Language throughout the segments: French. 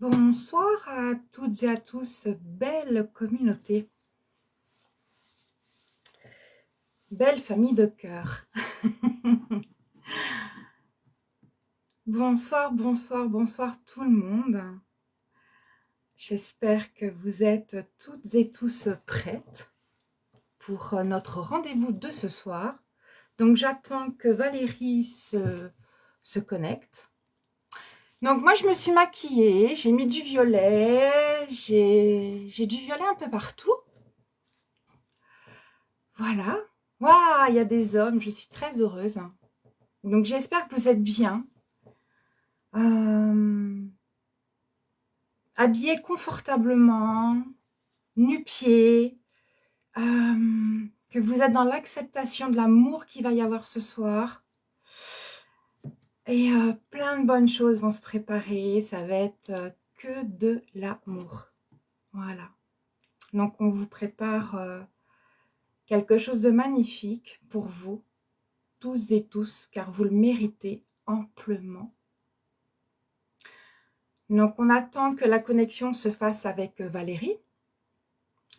Bonsoir à toutes et à tous, belle communauté, belle famille de cœur. Bonsoir, bonsoir, bonsoir tout le monde. J'espère que vous êtes toutes et tous prêtes pour notre rendez-vous de ce soir. Donc j'attends que Valérie se connecte. Donc moi je me suis maquillée, j'ai mis du violet, j'ai du violet un peu partout. Voilà. Waouh, il y a des hommes, je suis très heureuse. Donc j'espère que vous êtes bien. Habillés confortablement, nu-pieds, que vous êtes dans l'acceptation de l'amour qu'il va y avoir ce soir. Et plein de bonnes choses vont se préparer, ça va être que de l'amour. Voilà. Donc on vous prépare quelque chose de magnifique pour vous, tous et tous, car vous le méritez amplement. Donc on attend que la connexion se fasse avec Valérie.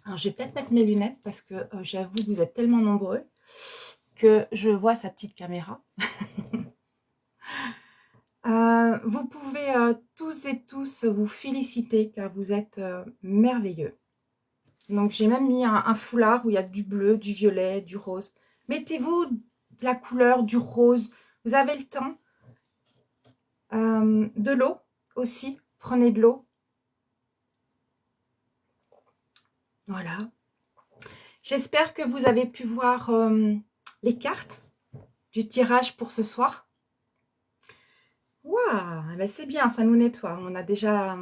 Alors je vais peut-être mettre mes lunettes parce que j'avoue que vous êtes tellement nombreux que je vois sa petite caméra. Vous pouvez tous et tous vous féliciter car vous êtes merveilleux. Donc j'ai même mis un foulard où il y a du bleu, du violet, du rose. Mettez-vous de la couleur du rose. Vous avez le temps. De l'eau aussi. Prenez de l'eau. Voilà. J'espère que vous avez pu voir les cartes du tirage pour ce soir. Waouh, ben c'est bien, ça nous nettoie. On a déjà,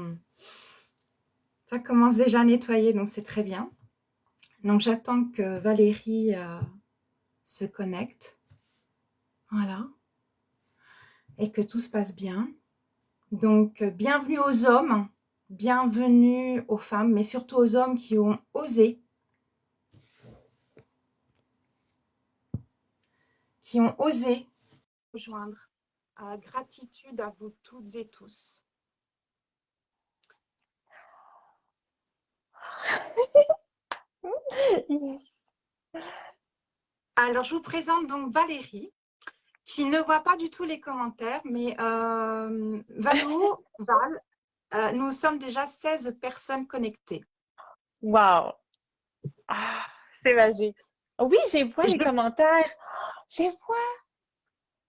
ça commence déjà à nettoyer, donc c'est très bien. Donc j'attends que Valérie se connecte. Voilà. Et que tout se passe bien. Donc bienvenue aux hommes, bienvenue aux femmes, mais surtout aux hommes qui ont osé. Rejoindre. Gratitude à vous toutes et tous. Yes. Alors je vous présente donc Valérie, qui ne voit pas du tout les commentaires, mais Valou, Val, nous sommes déjà 16 personnes connectées. Wow! Ah, c'est magique. Oui, j'ai vu les commentaires. J'ai vu.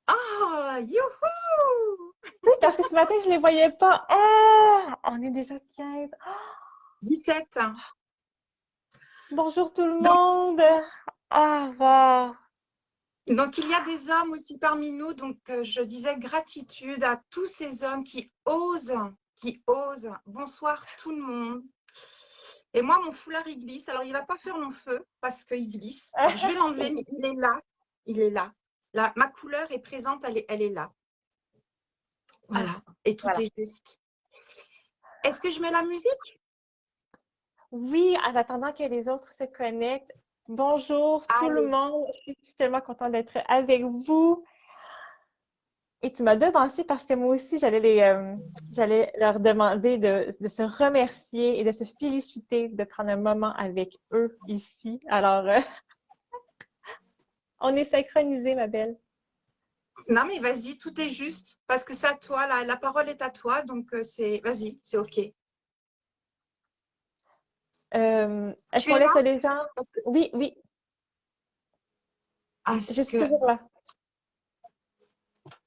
Oh, youhou! Oui, parce que ce matin, je les voyais pas. Oh, on est déjà 15. Oh, 17. bonjour tout le Donc, monde. Ah, wow. donc, il y a des hommes aussi parmi nous. Donc, je disais gratitude à tous ces hommes qui osent, qui osent. Bonsoir tout le monde. Et moi, mon foulard, il glisse. Alors, il ne va pas faire long feu parce qu'il glisse. Alors, je vais l'enlever, mais il est là. Il est là. Là, ma couleur est présente, elle est là. Voilà. Et tout Voilà. est juste. Est-ce que je mets la musique? Oui, en attendant que les autres se connectent. Bonjour tout le Allez. monde. Je suis tellement contente d'être avec vous. Et tu m'as devancé parce que moi aussi, j'allais leur demander de se remercier et de se féliciter de prendre un moment avec eux ici. Alors, on est synchronisés, ma belle. Non, mais vas-y, tout est juste. Parce que c'est à toi, la parole est à toi. Donc, vas-y, c'est OK. Est-ce Tu qu'on es là? laisse les gens? Parce que, Oui, oui, je parce suis que... toujours là.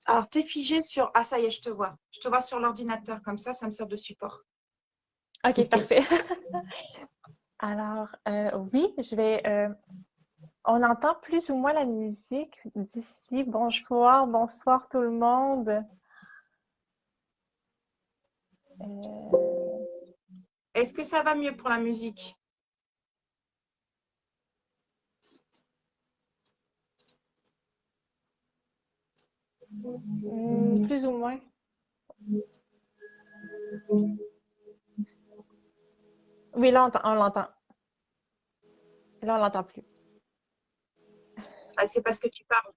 Alors, t'es figé sur... Ah, ça y est, je te vois. Je te vois sur l'ordinateur. Comme ça me sert de support. OK, OK. parfait. Alors, oui, on entend plus ou moins la musique d'ici. Bonsoir, bonsoir tout le monde. Euh, Est-ce que ça va mieux pour la musique? plus ou moins. Oui, là, on l'entend. Là, on l'entend plus. Ah, c'est parce que tu parles.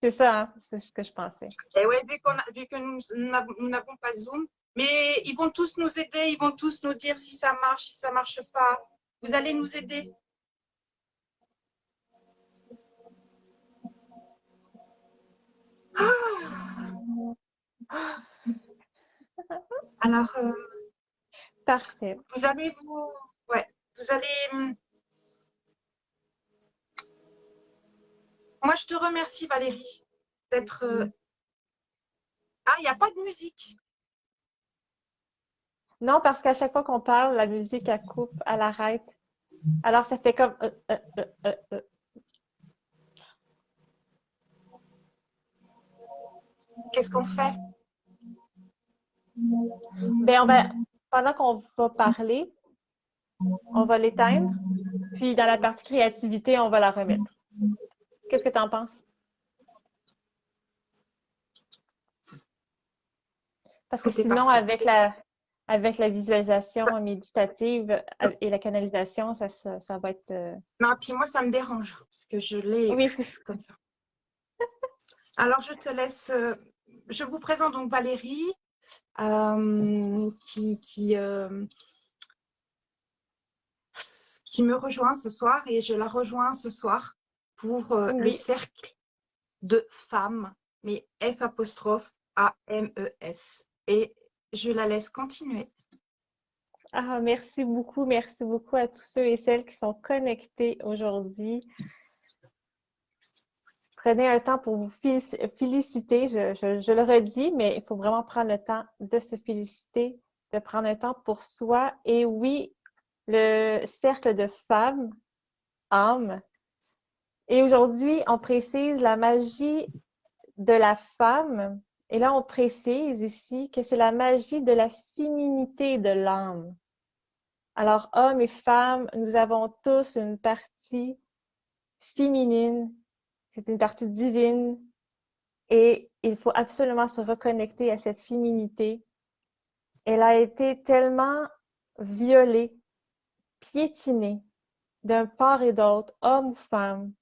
C'est ça, hein? C'est ce que je pensais. Et ouais, vu que nous n'avons pas Zoom, Mais ils vont tous nous aider, ils vont tous nous dire si ça marche, si ça marche pas. Vous allez nous aider. Alors, Parfait. vous allez vous... Ouais, vous allez... Moi, je te remercie, Valérie, d'être... Ah, il n'y a pas de musique. Non, parce qu'à chaque fois qu'on parle, la musique, elle coupe, elle arrête. Alors, ça fait comme... Qu'est-ce qu'on fait? Ben, pendant qu'on va parler, on va l'éteindre, puis dans la partie créativité, on va la remettre. Qu'est-ce que tu en penses? Parce que Tout est sinon, parfait. avec la visualisation méditative et la canalisation, ça va être... Non, puis moi, ça me dérange, parce que je l'ai Oui, comme ça. Alors, je te laisse... je vous présente donc Valérie, qui me rejoint ce soir, et je la rejoins ce soir pour le oui. cercle de femmes, mais F apostrophe A-M-E-S. Et je la laisse continuer. Ah, merci beaucoup à tous ceux et celles qui sont connectés aujourd'hui. Prenez un temps pour vous féliciter. Je le redis, mais il faut vraiment prendre le temps de se féliciter, de prendre un temps pour soi. Et oui, le cercle de femmes, âmes. Et aujourd'hui, on précise la magie de la femme. Et là, on précise ici que c'est la magie de la féminité de l'âme. Alors, hommes et femmes, nous avons tous une partie féminine. C'est une partie divine. Et il faut absolument se reconnecter à cette féminité. Elle a été tellement violée, piétinée d'un part et d'autre, homme ou femme.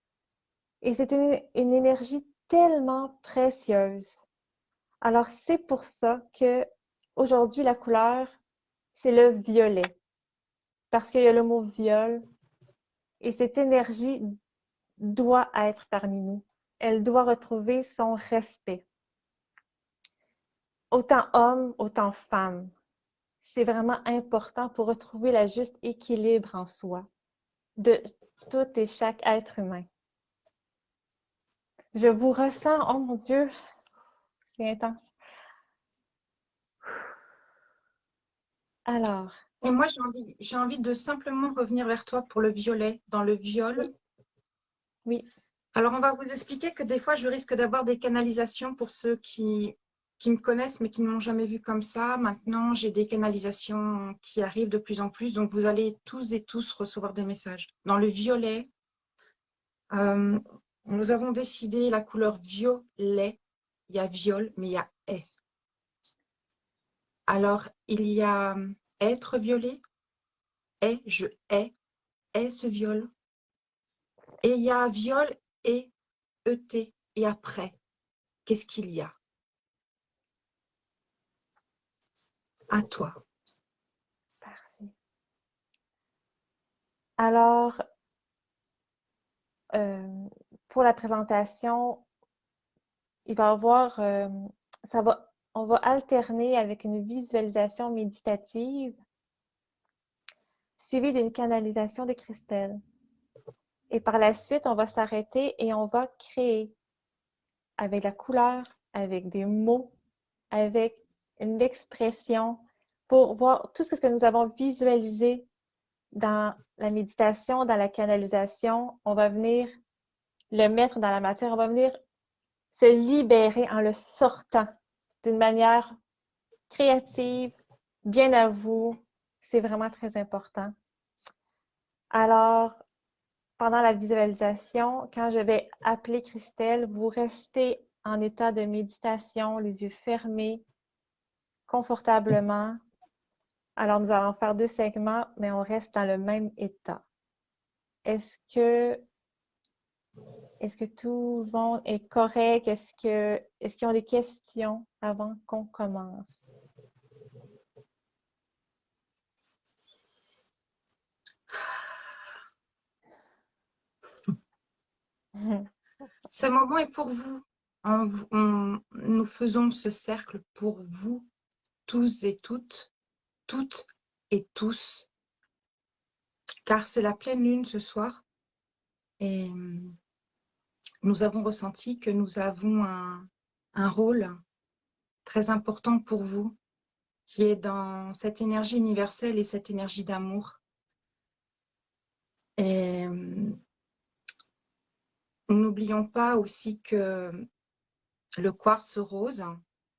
Et c'est une énergie tellement précieuse. Alors, c'est pour ça que aujourd'hui, la couleur, c'est le violet. Parce qu'il y a le mot viol. Et cette énergie doit être parmi nous. Elle doit retrouver son respect. Autant homme, autant femme. C'est vraiment important pour retrouver le juste équilibre en soi de tout et chaque être humain. Je vous ressens, oh mon Dieu, c'est intense. Alors, Et moi, j'ai envie de simplement revenir vers toi pour le violet. Dans le viol, oui, oui, alors, on va vous expliquer que des fois, je risque d'avoir des canalisations pour ceux qui me connaissent mais qui ne m'ont jamais vu comme ça. Maintenant, j'ai des canalisations qui arrivent de plus en plus. Donc, vous allez tous et tous recevoir des messages. Dans le violet, euh, nous avons décidé la couleur violet. Il y a viol, mais il y a est. Alors, il y a être violet, est, je est ce viol. Et il y a viol et ET. Et après, qu'est-ce qu'il y a? À toi. parfait. Alors, euh, pour la présentation, il va y avoir, on va alterner avec une visualisation méditative suivie d'une canalisation de cristal. Et par la suite, on va s'arrêter et on va créer avec la couleur, avec des mots, avec une expression pour voir tout ce que nous avons visualisé dans la méditation, dans la canalisation. On va venir le mettre dans la matière, on va venir se libérer en le sortant d'une manière créative, bien à vous. C'est vraiment très important. Alors, pendant la visualisation, quand je vais appeler Christelle, vous restez en état de méditation, les yeux fermés, confortablement. Alors, nous allons faire 2 segments, mais on reste dans le même état. Est-ce que, est-ce que tout le monde est correct? Est-ce qu'ils ont des questions avant qu'on commence? Ce moment est pour vous. Nous faisons ce cercle pour vous, tous et toutes et tous, car c'est la pleine lune ce soir et nous avons ressenti que nous avons un rôle très important pour vous, qui est dans cette énergie universelle et cette énergie d'amour. Et n'oublions pas aussi que le quartz rose,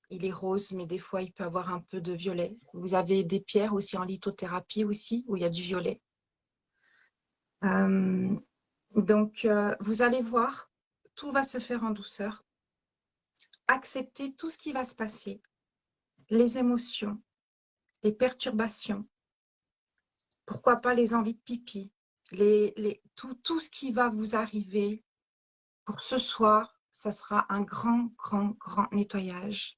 il est rose, mais des fois, il peut avoir un peu de violet. Vous avez des pierres aussi en lithothérapie aussi, où il y a du violet. Donc, vous allez voir, tout va se faire en douceur. Acceptez tout ce qui va se passer, les émotions, les perturbations, pourquoi pas les envies de pipi, tout ce qui va vous arriver pour ce soir, ça sera un grand, grand, grand nettoyage.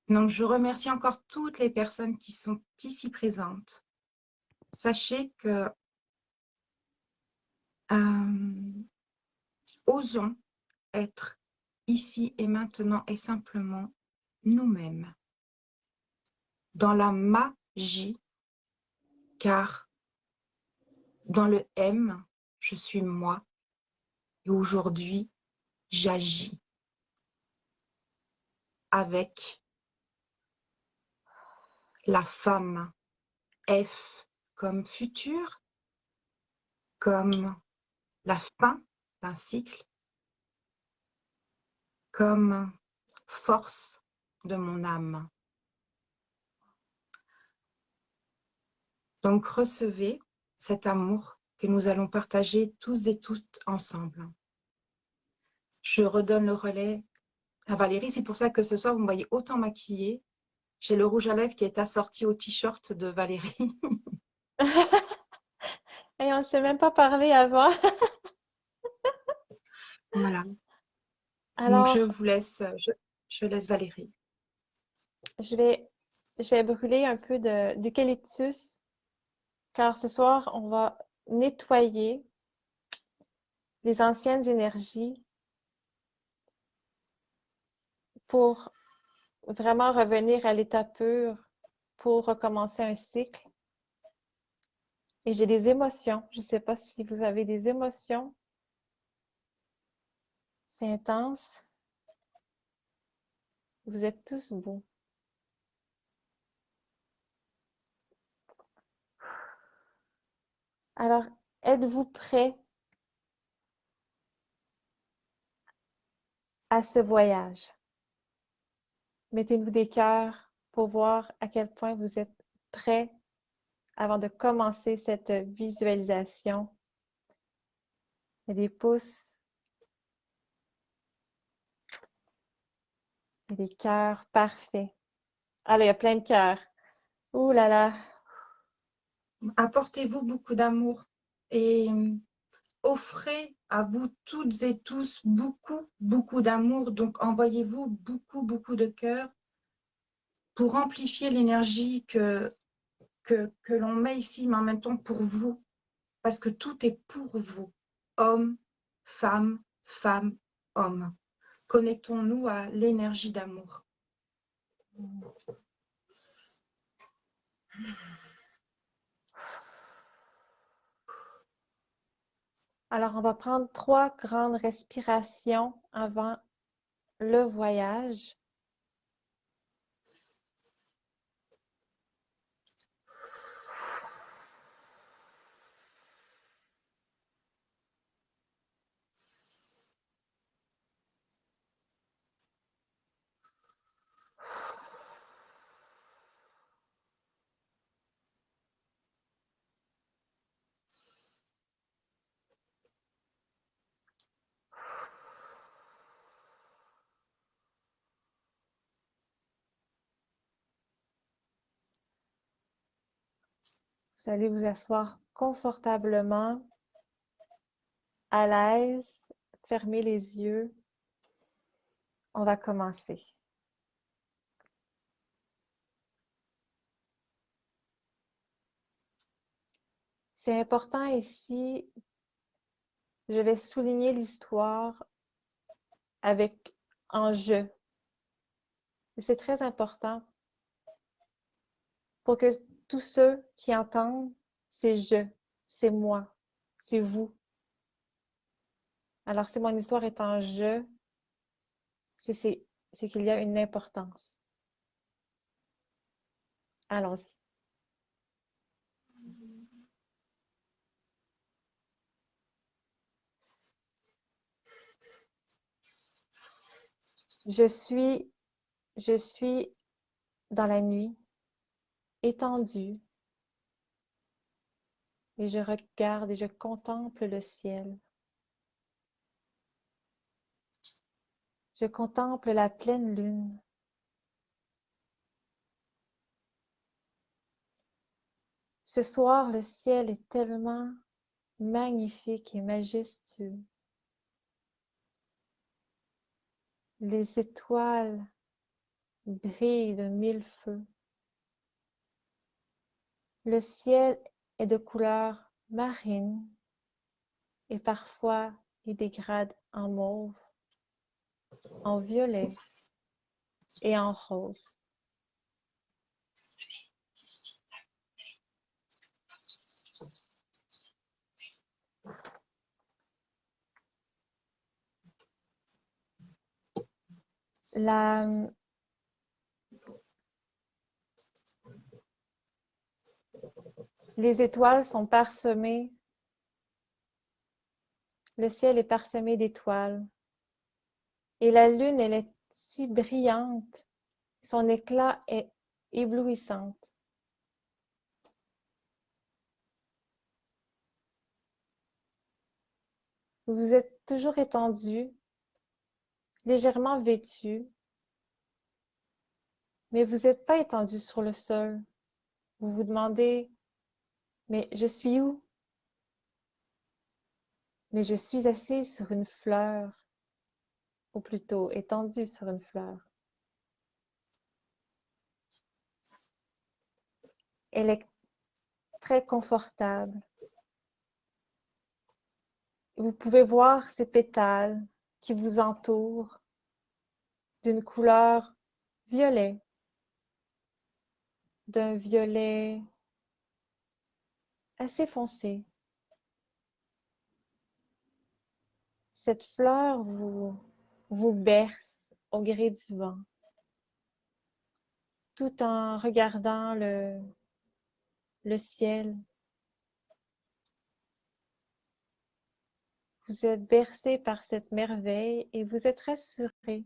Donc, je remercie encore toutes les personnes qui sont ici présentes. Sachez que osons être ici et maintenant et simplement nous-mêmes, dans la magie, car dans le M, je suis moi et aujourd'hui, j'agis avec la femme F comme futur, comme la fin d'un cycle, comme force de mon âme. Donc recevez cet amour que nous allons partager tous et toutes ensemble. Je redonne le relais à Valérie, c'est pour ça que ce soir vous me voyez autant maquillée. J'ai le rouge à lèvres qui est assorti au t-shirt de Valérie. Et on ne s'est même pas parlé avant. Voilà. Donc je Alors, vous laisse, je laisse Valérie. je vais, je vais brûler un peu d'eucalyptus, car ce soir, on va nettoyer les anciennes énergies pour vraiment revenir à l'état pur, pour recommencer un cycle. Et j'ai des émotions. Je ne sais pas si vous avez des émotions. C'est intense. Vous êtes tous beaux. Alors, êtes-vous prêts à ce voyage? Mettez-nous des cœurs pour voir à quel point vous êtes prêts avant de commencer cette visualisation. Il y a des pouces et des cœurs parfaits. Ah là, il y a plein de cœurs. Ouh là là. Apportez-vous beaucoup d'amour et offrez à vous toutes et tous beaucoup, beaucoup d'amour. Donc envoyez-vous beaucoup, beaucoup de cœur pour amplifier l'énergie que l'on met ici, mais en même temps pour vous, parce que tout est pour vous. Homme, femme, femme, homme. Connectons-nous à l'énergie d'amour. Alors, on va prendre 3 grandes respirations avant le voyage. Vous allez vous asseoir confortablement, à l'aise, fermez les yeux. On va commencer. C'est important ici, je vais souligner l'histoire avec en je. Et c'est très important pour que tous ceux qui entendent, c'est je, c'est moi, c'est vous. Alors si mon histoire est en je, c'est qu'il y a une importance. Allons-y. Je suis, je suis dans la nuit, étendue, et je regarde et je contemple le ciel. Je contemple la pleine lune. Ce soir, le ciel est tellement magnifique et majestueux. Les étoiles brillent de mille feux. Le ciel est de couleur marine et parfois il dégrade en mauve, en violet et en rose. Les étoiles sont parsemées, le ciel est parsemé d'étoiles. Et la lune, elle est si brillante, son éclat est éblouissant. Vous êtes toujours étendu, légèrement vêtu, mais vous n'êtes pas étendu sur le sol. Vous vous demandez, mais je suis où? Mais je suis assis sur une fleur, ou plutôt étendu sur une fleur. Elle est très confortable. Vous pouvez voir ces pétales qui vous entourent d'une couleur violet, d'un violet assez foncé. Cette fleur vous berce au gré du vent, tout en regardant le ciel. Vous êtes bercé par cette merveille et vous êtes rassuré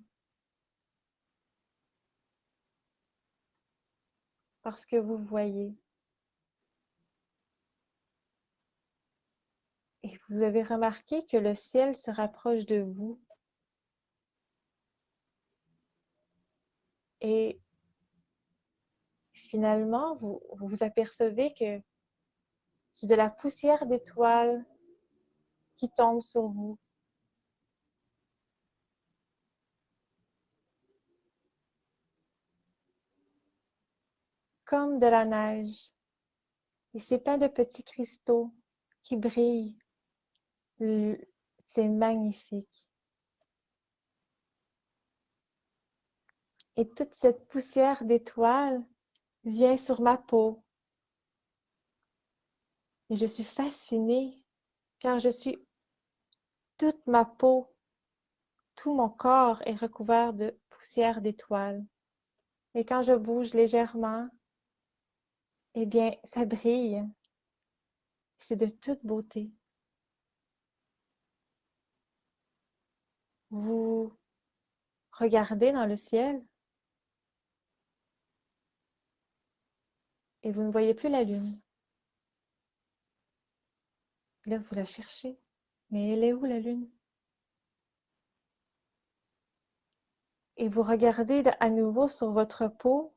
parce que vous voyez. Et vous avez remarqué que le ciel se rapproche de vous. Et finalement, vous apercevez que c'est de la poussière d'étoiles qui tombe sur vous. Comme de la neige. Et c'est plein de petits cristaux qui brillent. C'est magnifique. Et toute cette poussière d'étoiles vient sur ma peau. Et je suis fascinée car toute ma peau, tout mon corps est recouvert de poussière d'étoiles. Et quand je bouge légèrement, eh bien, ça brille. C'est de toute beauté. Vous regardez dans le ciel et vous ne voyez plus la lune. Là, vous la cherchez. Mais elle est où la lune? Et vous regardez à nouveau sur votre peau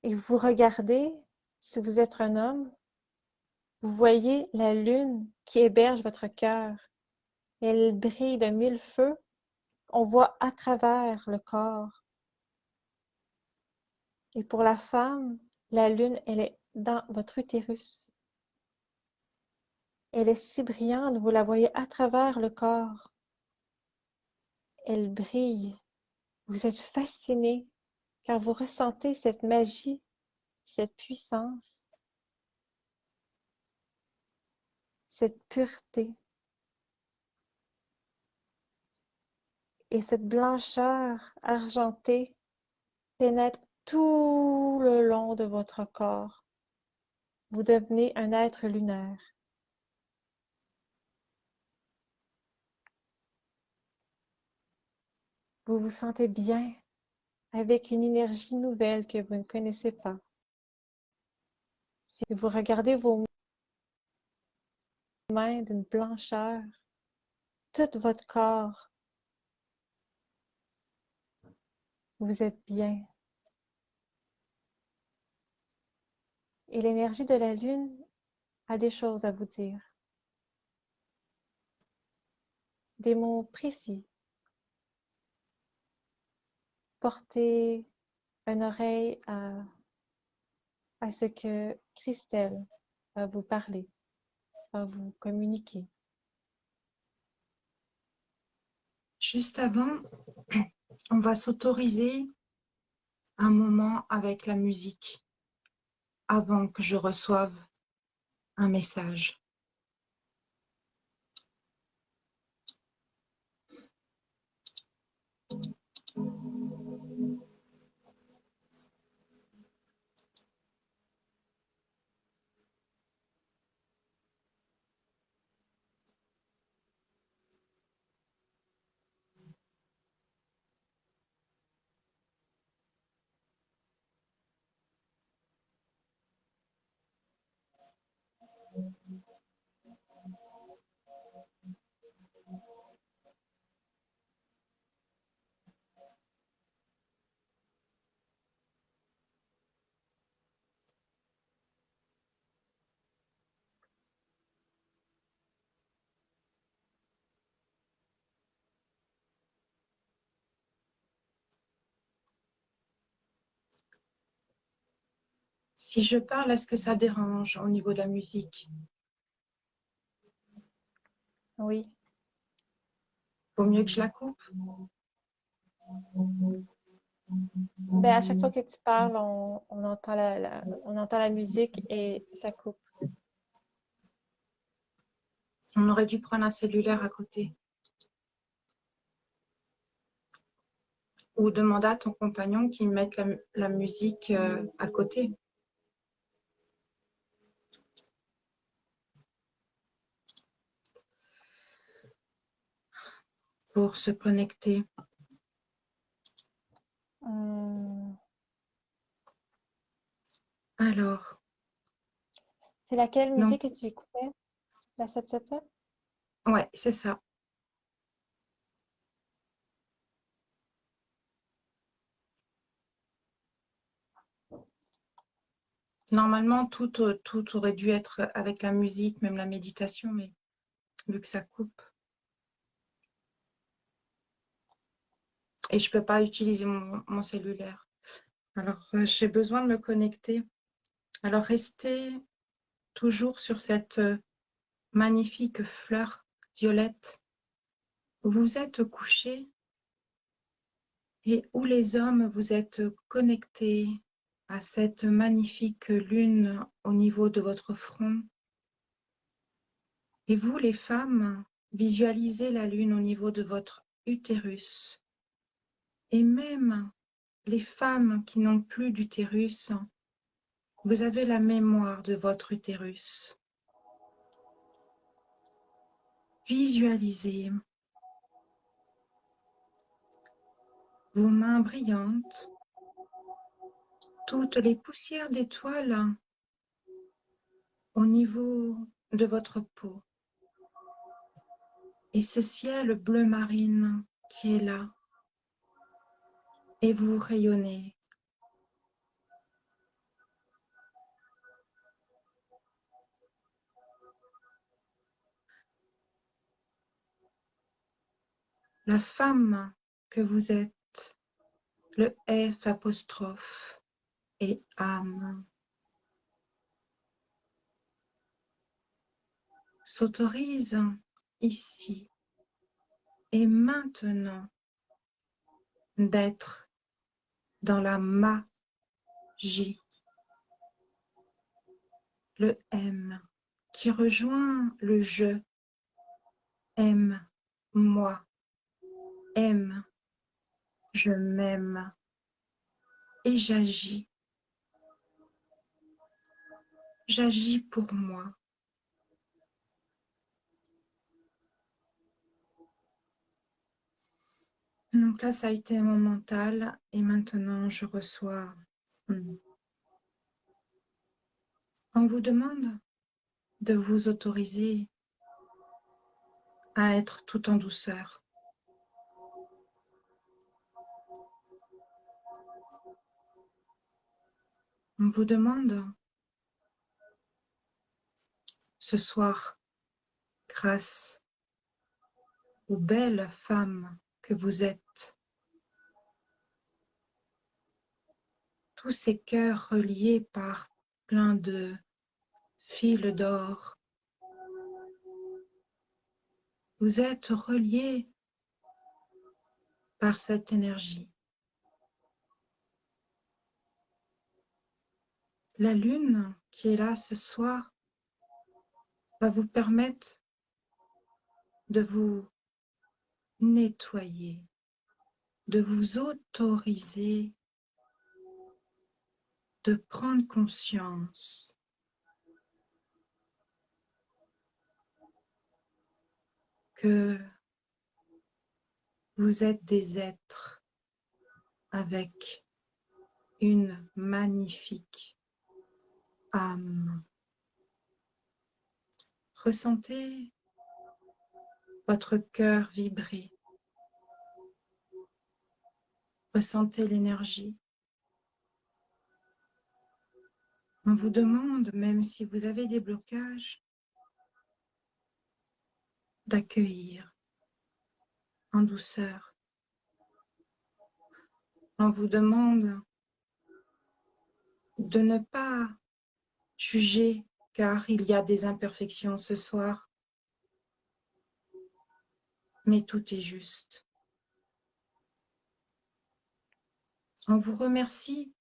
et vous regardez, si vous êtes un homme, vous voyez la lune qui héberge votre cœur. Elle brille de mille feux. On voit à travers le corps. Et pour la femme, la lune, elle est dans votre utérus. Elle est si brillante, vous la voyez à travers le corps. elle brille. Vous êtes fasciné car vous ressentez cette magie, cette puissance, cette pureté et cette blancheur argentée pénètre tout le long de votre corps. Vous devenez un être lunaire. Vous vous sentez bien avec une énergie nouvelle que vous ne connaissez pas. Si vous regardez vos mains d'une blancheur, tout votre corps, vous êtes bien. Et l'énergie de la lune a des choses à vous dire. Des mots précis. Portez une oreille à ce que Christelle va vous parler, va vous communiquer. Juste avant, on va s'autoriser un moment avec la musique avant que je reçoive un message. Si je parle, est-ce que ça dérange au niveau de la musique? Oui, Vaut mieux que je la coupe? ben, à chaque fois que tu parles, on entend on entend la musique et ça coupe. On aurait dû prendre un cellulaire à côté. Ou demander à ton compagnon qu'il mette la musique à côté pour se connecter. Alors, C'est laquelle donc, musique que tu écoutais? La 777? ouais, c'est ça. Normalement, tout aurait dû être avec la musique, même la méditation, mais vu que ça coupe. Et je ne peux pas utiliser mon cellulaire. Alors, j'ai besoin de me connecter. Alors, restez toujours sur cette magnifique fleur violette où vous êtes couché et où les hommes vous êtes connectés à cette magnifique lune au niveau de votre front. Et vous, les femmes, visualisez la lune au niveau de votre utérus. Et même les femmes qui n'ont plus d'utérus, vous avez la mémoire de votre utérus. Visualisez vos mains brillantes, toutes les poussières d'étoiles au niveau de votre peau. Et ce ciel bleu marine qui est là. Et vous rayonnez. La femme que vous êtes, le F apostrophe et âme, s'autorise ici et maintenant d'être dans la magie, le M, qui rejoint le je, aime, moi, aime, je m'aime et j'agis. J'agis pour moi. Donc là, ça a été mon mental et maintenant je reçois. On vous demande de vous autoriser à être tout en douceur. On vous demande ce soir, grâce aux belles femmes que vous êtes, tous ces cœurs reliés par plein de fils d'or, vous êtes reliés par cette énergie. La lune qui est là ce soir va vous permettre de vous nettoyer, de vous autoriser, de prendre conscience que vous êtes des êtres avec une magnifique âme. Ressentez votre cœur vibrer. Ressentez l'énergie. On vous demande, même si vous avez des blocages, d'accueillir en douceur. On vous demande de ne pas juger car il y a des imperfections ce soir, mais tout est juste. On vous remercie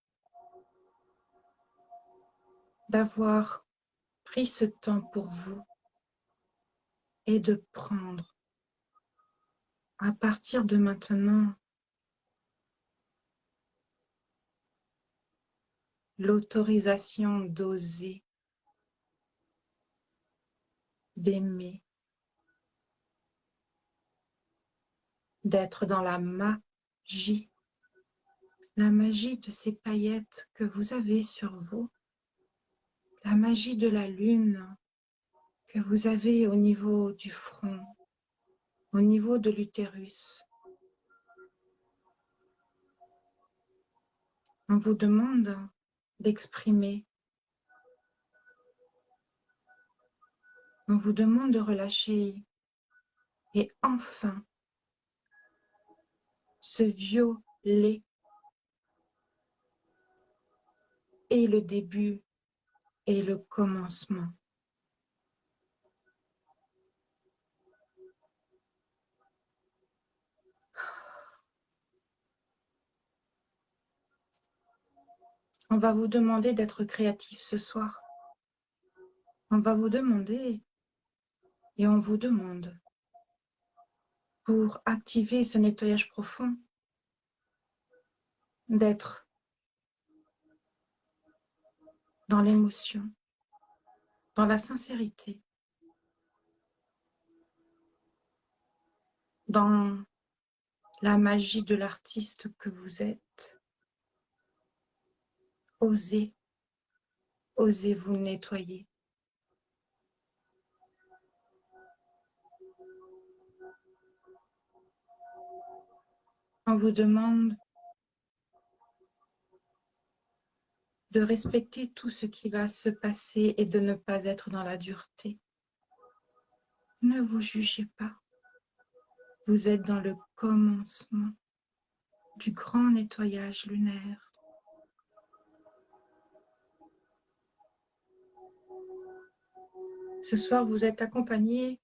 d'avoir pris ce temps pour vous et de prendre, à partir de maintenant, l'autorisation d'oser, d'aimer, d'être dans la magie de ces paillettes que vous avez sur vous, la magie de la lune que vous avez au niveau du front, au niveau de l'utérus. On vous demande d'exprimer. On vous demande de relâcher. Et enfin, ce violet est le début et le commencement. On va vous demander d'être créatif ce soir. On va vous demander et on vous demande pour activer ce nettoyage profond d'être dans l'émotion, dans la sincérité, dans la magie de l'artiste que vous êtes. Osez, osez vous nettoyer. On vous demande de respecter tout ce qui va se passer et de ne pas être dans la dureté. Ne vous jugez pas. Vous êtes dans le commencement du grand nettoyage lunaire. Ce soir, vous êtes accompagnés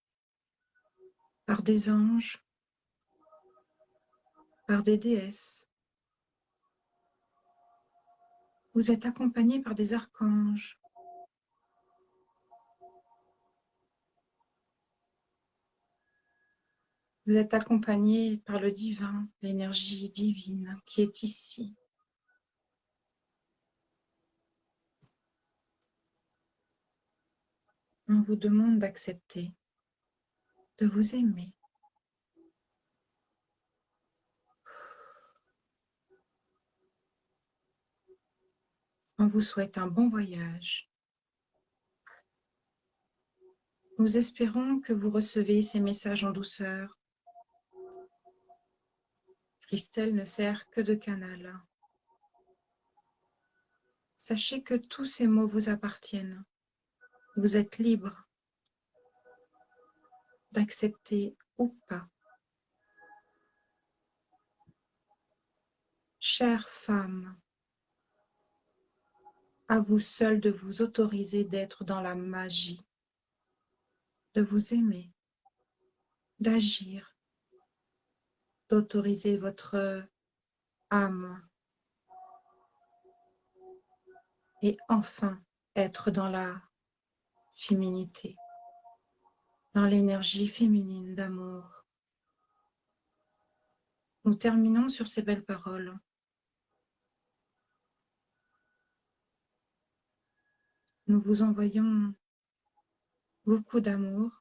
par des anges par des déesses. Vous êtes accompagné par des archanges. Vous êtes accompagné par le divin, l'énergie divine qui est ici. On vous demande d'accepter, de vous aimer. On vous souhaite un bon voyage. Nous espérons que vous recevez ces messages en douceur. Christelle ne sert que de canal. Sachez que tous ces mots vous appartiennent. Vous êtes libre d'accepter ou pas. Chère femme, à vous seule de vous autoriser d'être dans la magie, de vous aimer, d'agir, d'autoriser votre âme et enfin être dans la féminité, dans l'énergie féminine d'amour. Nous terminons sur ces belles paroles. Nous vous envoyons beaucoup d'amour.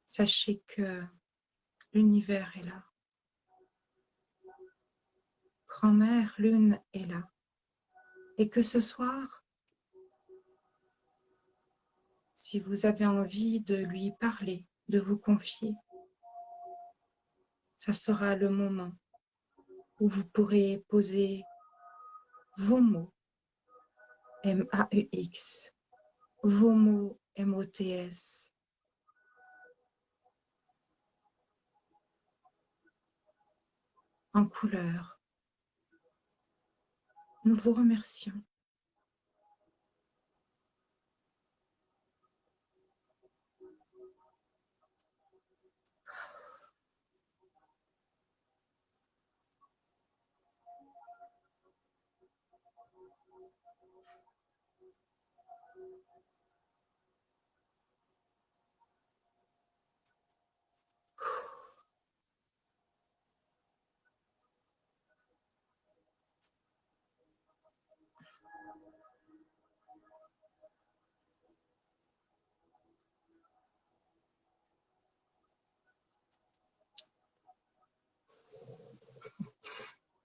Sachez que l'univers est là. Grand-mère Lune est là. Et que ce soir, si vous avez envie de lui parler, de vous confier, ça sera le moment où vous pourrez poser vos mots M-A-U-X, vos mots M-O-T-S. En couleur. Nous vous remercions.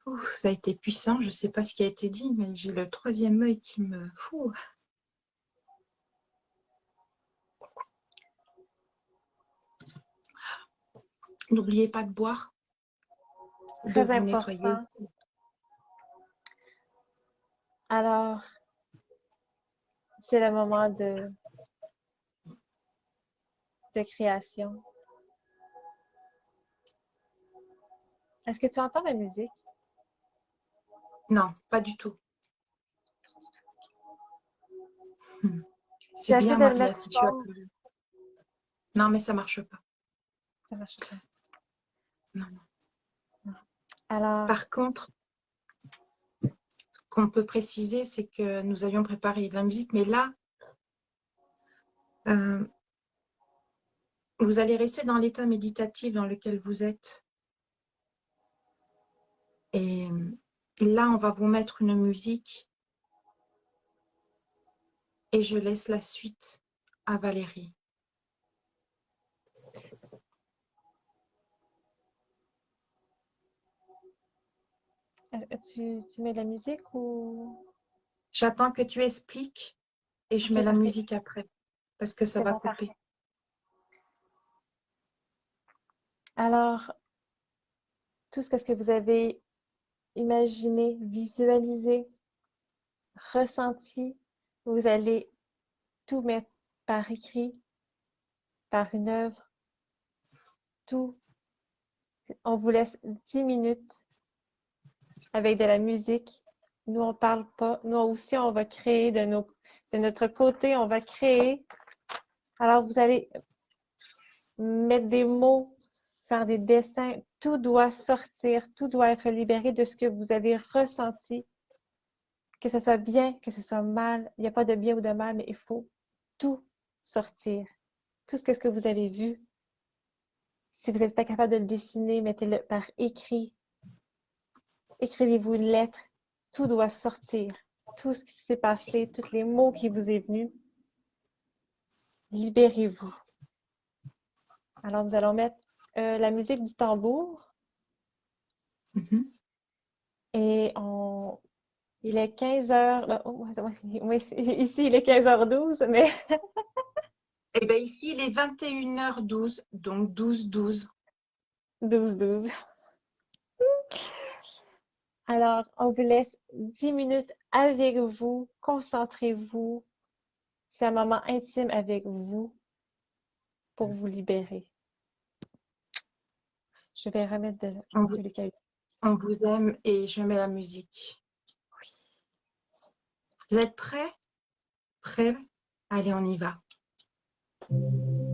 Ouf, ça a été puissant, je ne sais pas ce qui a été dit, mais j'ai le troisième œil qui me... Ouh. N'oubliez pas de boire, de Très vous nettoyer. important. Alors, c'est le moment de création. Est-ce que tu entends ma musique? Non, pas du tout. C'est J'essaie bien, de le Maria, mettre si tu as fort. pleuré. Non, mais ça ne marche pas. Ça marche pas. Non. Alors, Par contre, ce qu'on peut préciser, c'est que nous avions préparé de la musique, mais là, vous allez rester dans l'état méditatif dans lequel vous êtes. Et là, on va vous mettre une musique et je laisse la suite à Valérie. tu mets de la musique ou... J'attends que tu expliques et je Ok, mets la parfait. musique après parce que ça C'est va bon, couper. parfait. Alors, tout ce que vous avez imaginé, visualisé, ressenti, vous allez tout mettre par écrit, par une œuvre, tout. On vous laisse 10 minutes avec de la musique. Nous, on parle pas. Nous aussi, on va créer de notre côté, on va créer. Alors, vous allez mettre des mots, faire des dessins, tout doit sortir, tout doit être libéré de ce que vous avez ressenti, que ce soit bien, que ce soit mal. Il n'y a pas de bien ou de mal, mais il faut tout sortir. Tout ce que vous avez vu. Si vous n'êtes pas capable de le dessiner, mettez-le par écrit. Écrivez-vous une lettre. Tout doit sortir. Tout ce qui s'est passé, tous les mots qui vous est venu. Libérez-vous. Alors, nous allons mettre la musique du tambour Mhm. et il est 15h. Ici, il est 15h12, mais Eh bien, ici, il est 21h12, donc 12-12. 12-12. Alors, on vous laisse 10 minutes avec vous. Concentrez-vous. C'est un moment intime avec vous pour vous libérer. Je vais remettre On de vous, l'eucalyptus. on vous aime et je mets la musique. Oui. Vous êtes prêts? Prêts? Allez, on y va. Mm.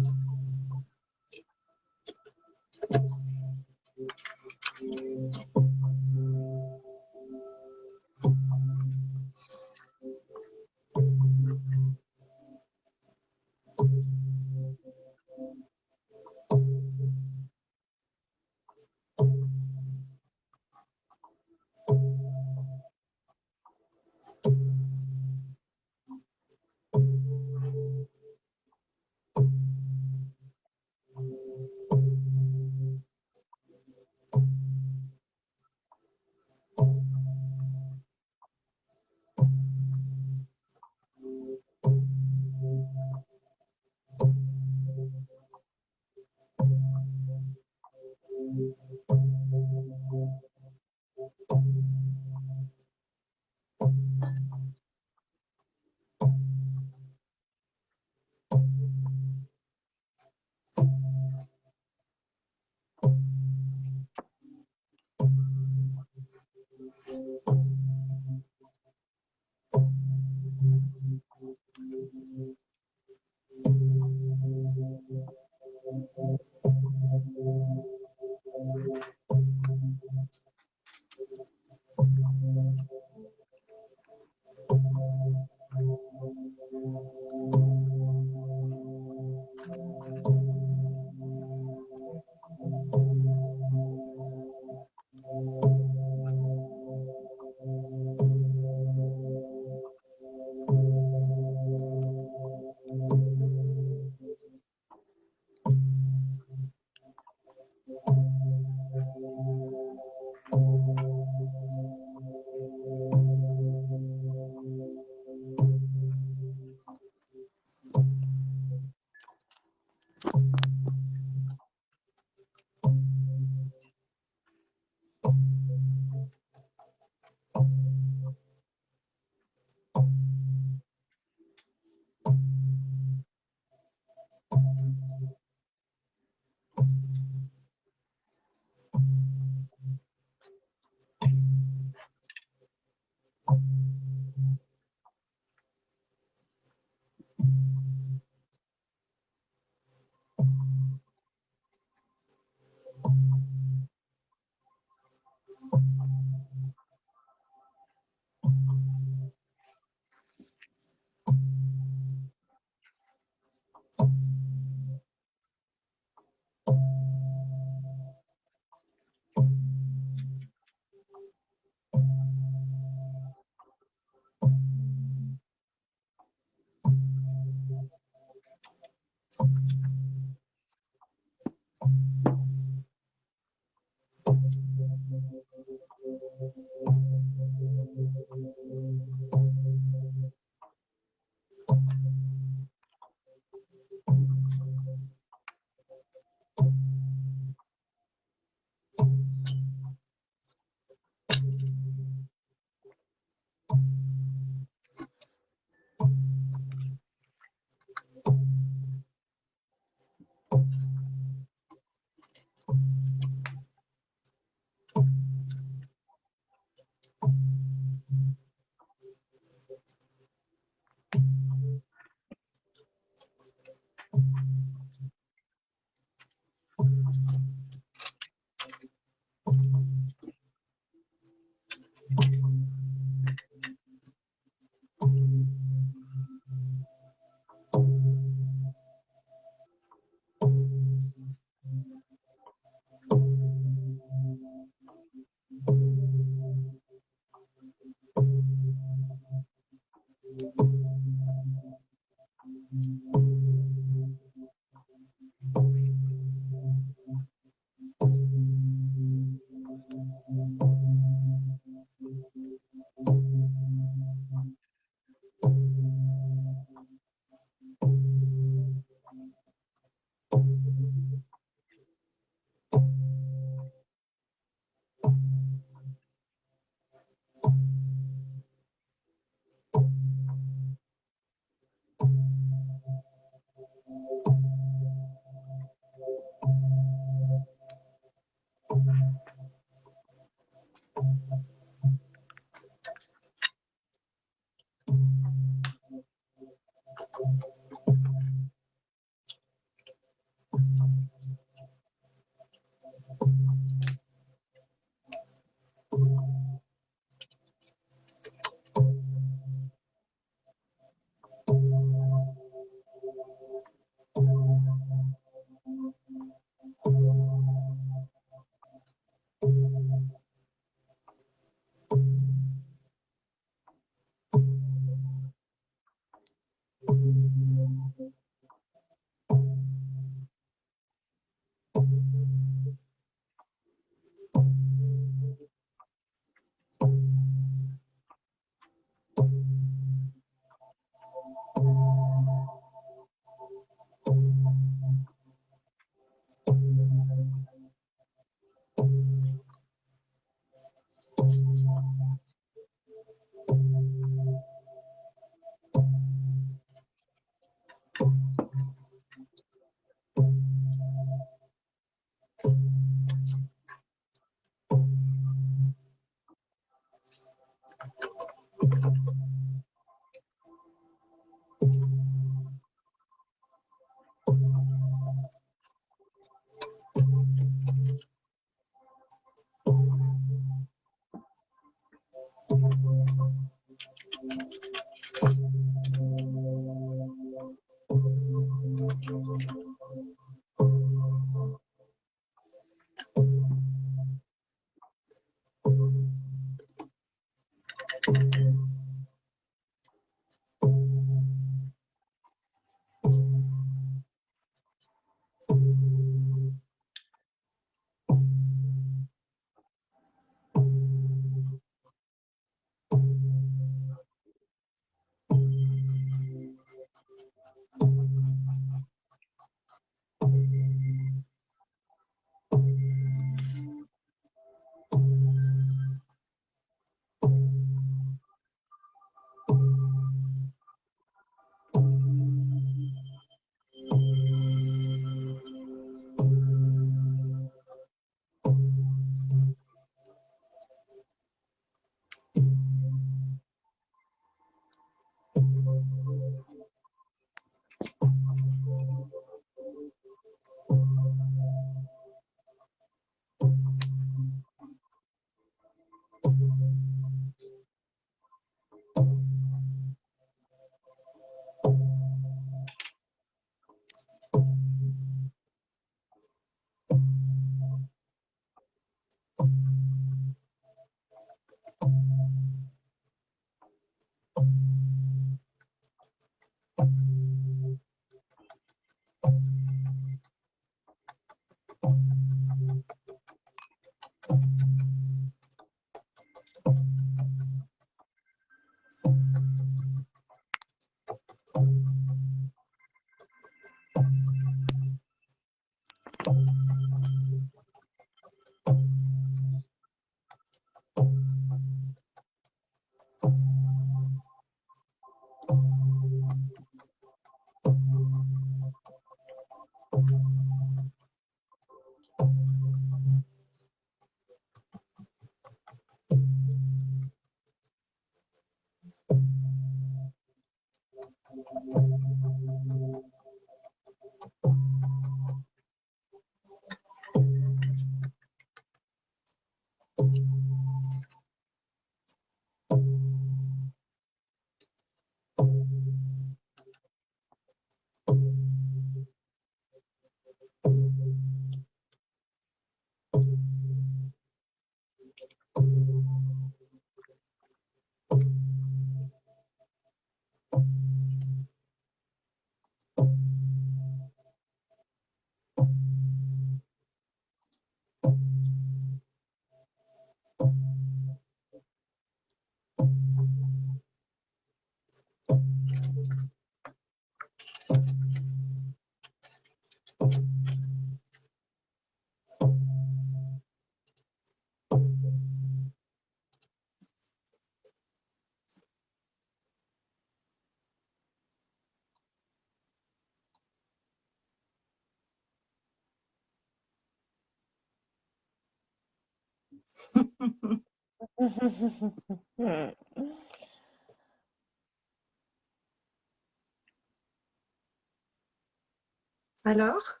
Alors,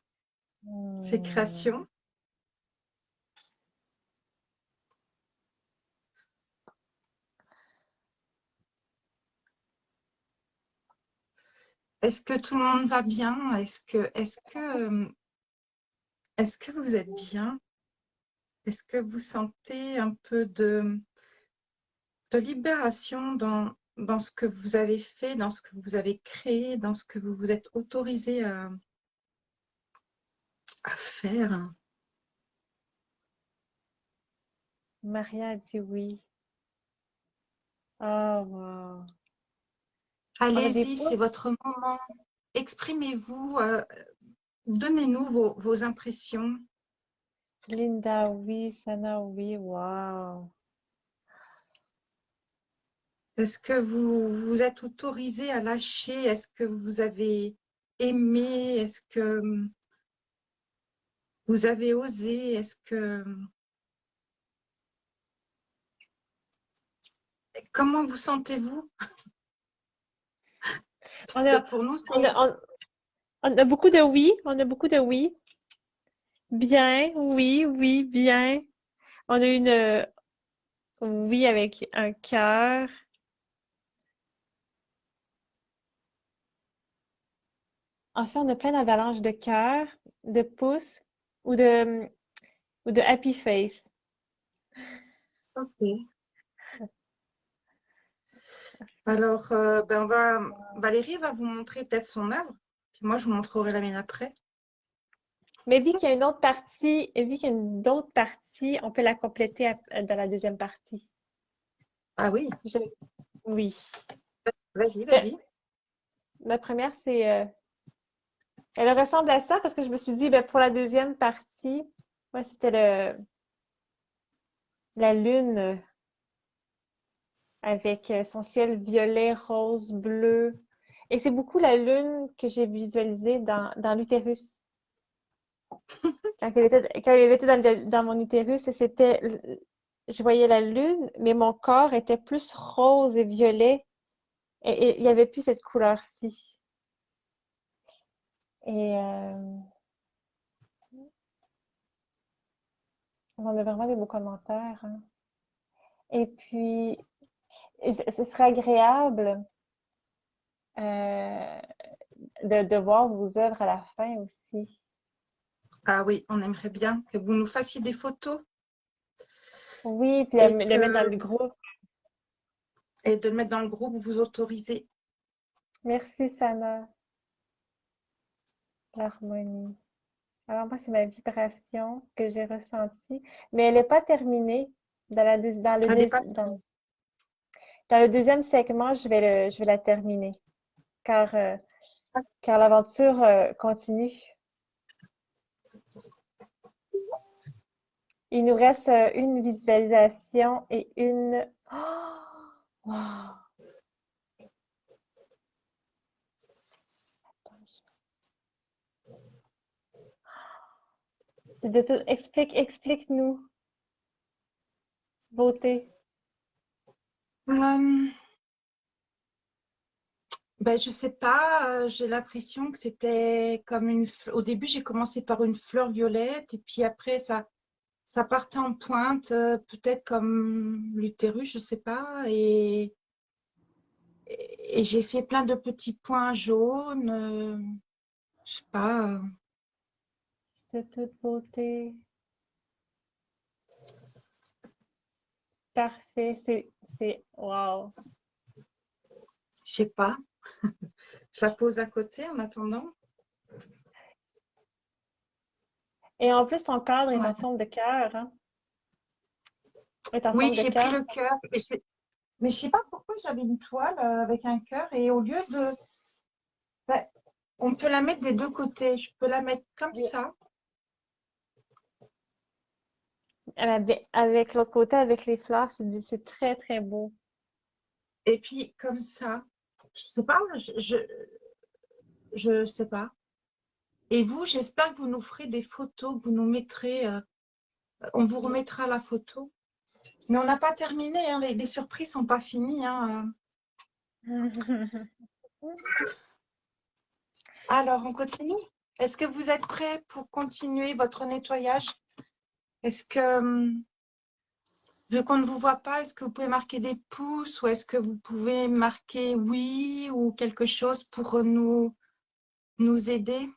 ces Hmm. créations, est-ce que tout le monde va bien? Est-ce que vous êtes bien? Est-ce que vous sentez un peu de libération dans ce que vous avez fait, dans ce que vous avez créé, dans ce que vous vous êtes autorisé à faire? Maria a dit oui. Oh, wow. On a des Allez-y, c'est pouces. votre moment. Exprimez-vous, donnez-nous vos impressions. Linda, oui. Sana, oui. Wow. Est-ce que vous vous êtes autorisé à lâcher? Est-ce que vous avez aimé? Est-ce que vous avez osé? Comment vous sentez-vous? On Parce que a, pour nous, on a, on, on a beaucoup de oui. On a beaucoup de oui. Bien, oui, oui, bien. On a une oui avec un cœur. En fait, on a plein d'avalanches de cœur, de pouces ou ou de happy face. ok. Alors, Valérie va vous montrer peut-être son œuvre. Puis moi, je vous montrerai la mienne après. Mais vu qu'il y a une autre partie, et vu qu'il y a une autre partie, on peut la compléter dans la deuxième partie. Ah oui, Je- oui. vas-y, Euh, vas-y. La première, c'est elle ressemble à ça parce que je me suis dit, ben, pour la deuxième partie, ouais, c'était la lune avec son ciel violet, rose, bleu. Et c'est beaucoup la lune que j'ai visualisée dans l'utérus. Quand elle était dans mon utérus, je voyais la lune, mais mon corps était plus rose et violet. Et il n'y avait plus cette couleur-ci. Et on a vraiment des beaux commentaires, hein. Et puis, ce serait agréable euh, de voir vos œuvres à la fin aussi. Ah oui, on aimerait bien que vous nous fassiez des photos Oui, puis et le mettre dans que le groupe. et de le mettre dans le groupe, vous autorisez. Merci, Sana. L'harmonie. Alors, moi, c'est ma vibration que j'ai ressentie, mais elle n'est pas terminée. Elle n'est pas. Dans le deuxième segment, je vais la terminer, car, car l'aventure continue. Il nous reste une visualisation et une... Oh! Wow! C'est de tout... Explique-nous, beauté. Euh, je sais pas, j'ai l'impression que c'était comme au début, j'ai commencé par une fleur violette et puis après, ça partait en pointe, peut-être comme l'utérus, je sais pas. Et j'ai fait plein de petits points jaunes, je sais pas. De toute beauté. Parfait. Wow. Je sais pas. Je la pose à côté en attendant. Et en plus, ton cadre est en Ouais. forme de cœur, hein? Est en Oui, forme de j'ai pris cœur. le cœur. Mais je sais pas pourquoi j'avais une toile avec un cœur et au lieu de... ben, on peut la mettre des deux côtés. Je peux la mettre comme Oui. ça. Avec l'autre côté, avec les fleurs, c'est très, très beau. Et puis comme ça. Je sais pas, je sais pas. Et vous, j'espère que vous nous ferez des photos, que vous nous mettrez, on vous remettra la photo. Mais on n'a pas terminé, hein, les surprises sont pas finies, hein. Alors, on continue? Est-ce que vous êtes prêts pour continuer votre nettoyage? Est-ce que, vu qu'on ne vous voit pas, est-ce que vous pouvez marquer des pouces ou est-ce que vous pouvez marquer oui ou quelque chose pour nous aider?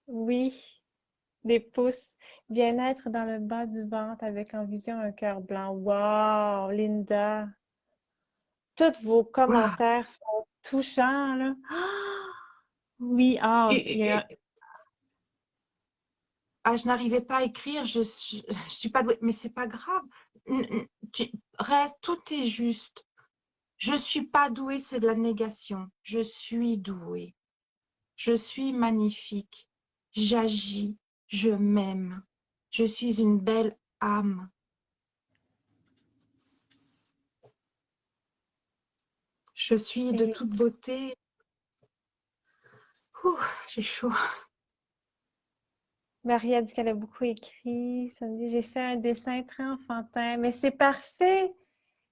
Oui, des pouces. Bien-être dans le bas du ventre avec en vision un cœur blanc. Wow, Linda! Tous vos Waouh! commentaires sont touchants, là. Ah! Oui, ah, il y a... Ah, je n'arrivais pas à écrire, je suis pas douée, mais c'est pas grave. Reste, tout est juste. Je suis pas douée, c'est de la négation. Je suis douée. Je suis magnifique. J'agis. Je m'aime. Je suis une belle âme. Je suis de Et toute beauté. Ouh, j'ai chaud. Marie a dit qu'elle a beaucoup écrit. Ça me dit, j'ai fait un dessin très enfantin, mais c'est parfait!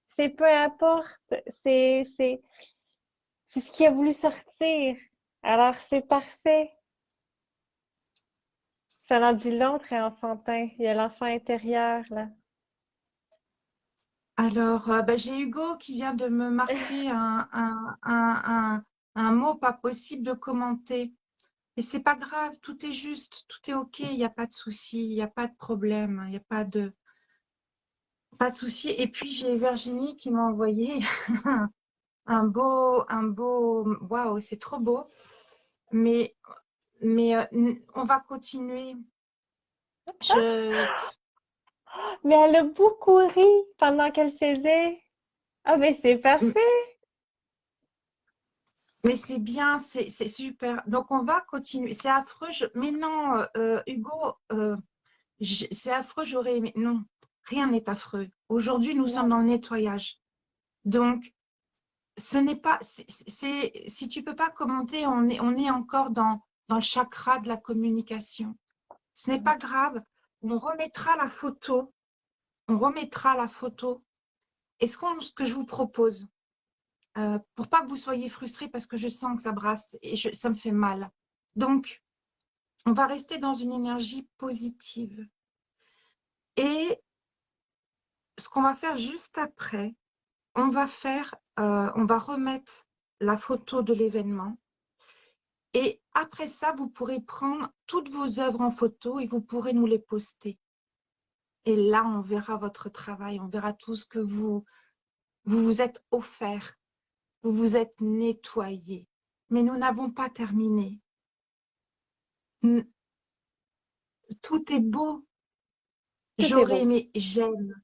C'est peu importe. C'est ce qui a voulu sortir. Alors, c'est parfait. Ça en dit long, très enfantin. Il y a l'enfant intérieur, là. Alors, bah, j'ai Hugo qui vient de me marquer un mot pas possible de commenter. Et c'est pas grave, tout est juste, tout est OK, il n'y a pas de souci, il n'y a pas de problème, il n'y a pas de souci. Et puis j'ai Virginie qui m'a envoyé waouh, c'est trop beau. Mais, on va continuer. Je, Mais elle a beaucoup ri pendant qu'elle faisait. Ah, mais c'est parfait! mais c'est bien, c'est super. Donc on va continuer. C'est affreux. Mais non, Hugo, c'est affreux, j'aurais aimé. Non, rien n'est affreux. Aujourd'hui, nous sommes Non. dans le nettoyage. Donc, ce n'est pas, si tu peux pas commenter, on est encore dans le chakra de la communication. Ce n'est pas grave. On remettra la photo. On remettra la photo. Et ce que je vous propose, pour pas que vous soyez frustrés parce que je sens que ça brasse et ça me fait mal. Donc, on va rester dans une énergie positive. Et ce qu'on va faire juste après, on va remettre la photo de l'événement. Et après ça, vous pourrez prendre toutes vos œuvres en photo et vous pourrez nous les poster. Et là, on verra votre travail, on verra tout ce que vous êtes offert, vous vous êtes nettoyé. Mais nous n'avons pas terminé. Tout est beau. Tout est J'aurais beau. aimé, j'aime.